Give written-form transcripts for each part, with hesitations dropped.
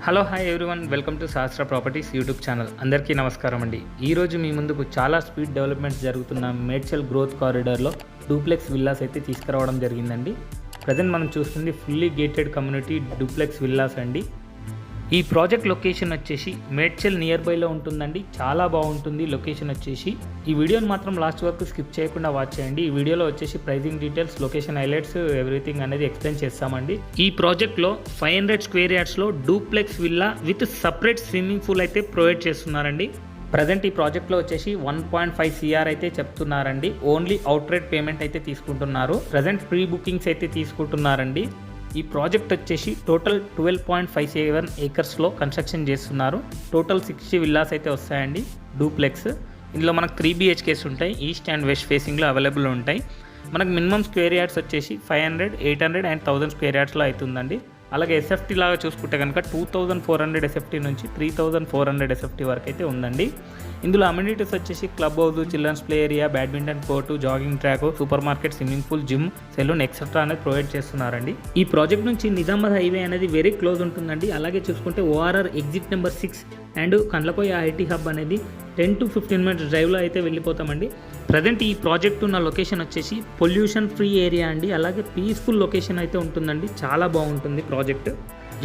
Hello hi everyone, welcome to Sahasra properties YouTube channel. అందరికీ నమస్కారం అండి. ఈరోజు మీ ముందుకు చాలా స్పీడ్ డెవలప్మెంట్స్ జరుగుతున్న మేడ్చల్ గ్రోత్ కారిడార్లో డూప్లెక్స్ విల్లాస్ అయితే తీసుకురావడం జరిగిందండి. ప్రజెంట్ మనం చూస్తుంది fully gated community duplex villas అండి. ఈ ప్రాజెక్ట్ లొకేషన్ వచ్చేసి మేడ్చల్ నియర్ బైలో ఉంటుందండి. చాలా బాగుంటుంది లొకేషన్ వచ్చేసి. ఈ వీడియోని మాత్రం లాస్ట్ వరకు స్కిప్ చేయకుండా వాచ్ చేయండి. ఈ వీడియోలో వచ్చేసి pricing details, location highlights, everything అనేది ఎక్స్ప్లెయిన్ చేస్తామండి. ఈ ప్రాజెక్ట్లో 500 స్క్వేర్ యార్డ్స్లో duplex villa with separate swimming pool అయితే ప్రొవైడ్ చేస్తున్నారండి. ప్రజెంట్ ఈ ప్రాజెక్ట్లో వచ్చేసి 1.5 CR అయితే చెప్తున్నారండి. ఓన్లీ అవుట్ రేట్ పేమెంట్ అయితే తీసుకుంటున్నారు. ప్రజెంట్ ప్రీ బుకింగ్స్ అయితే తీసుకుంటున్నారండి. ఈ ప్రాజెక్ట్ వచ్చేసి టోటల్ 12.57 ఏకర్స్లో కన్స్ట్రక్షన్ చేస్తున్నారు. టోటల్ 60 విల్లాస్ అయితే వస్తాయండి డూప్లెక్స్. ఇందులో మనకు 3 BHKs ఉంటాయి. ఈస్ట్ అండ్ వెస్ట్ ఫేసింగ్లో అవైలబుల్ ఉంటాయి. మనకు మినిమం స్క్వేర్ యార్డ్స్ వచ్చేసి 500, 800 అండ్ 1000 స్క్వేర్ యార్డ్స్లో అవుతుందండి. అలాగే SFT లాగా చూసుకుంటే కనుక 2400 SFT నుంచి 3400 SFT వరకు అయితే ఉందండి. ఇందులో అమ్యూనిటీస్ వచ్చేసి club house, children's play area, badminton court, jogging track, super market, swimming pool, gym, salon etcetera అనేది ప్రొవైడ్ చేస్తున్నారండి. ఈ ప్రాజెక్ట్ నుంచి నిజామాబాద్ హైవే అనేది వెరీ క్లోజ్ ఉంటుందండి. అలాగే చూసుకుంటే ORR exit number 6 and Kandlakoya IT hub అనేది 10 to 15 minutes డ్రైవ్లో అయితే వెళ్ళిపోతామండి. ప్రజెంట్ ఈ ప్రాజెక్ట్ ఉన్న లొకేషన్ వచ్చేసి పొల్యూషన్ ఫ్రీ ఏరియా అండి. అలాగే పీస్ఫుల్ లొకేషన్ అయితే ఉంటుందండి. చాలా బాగుంటుంది ప్రాజెక్ట్.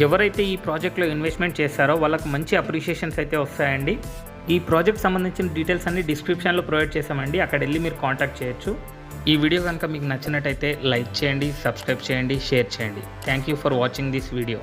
ఎవరైతే ఈ ప్రాజెక్ట్లో ఇన్వెస్ట్మెంట్ చేస్తారో వాళ్ళకి మంచి అప్రిషియేషన్స్ అయితే వస్తాయండి. ఈ ప్రాజెక్ట్ సంబంధించిన డీటెయిల్స్ అన్ని డిస్క్రిప్షన్లో ప్రొవైడ్ చేసామండి. అక్కడ వెళ్ళి మీరు కాంటాక్ట్ చేయొచ్చు. ఈ వీడియో కనుక మీకు నచ్చినట్టయితే లైక్ చేయండి, సబ్స్క్రైబ్ చేయండి, షేర్ చేయండి. Thank you for watching this video.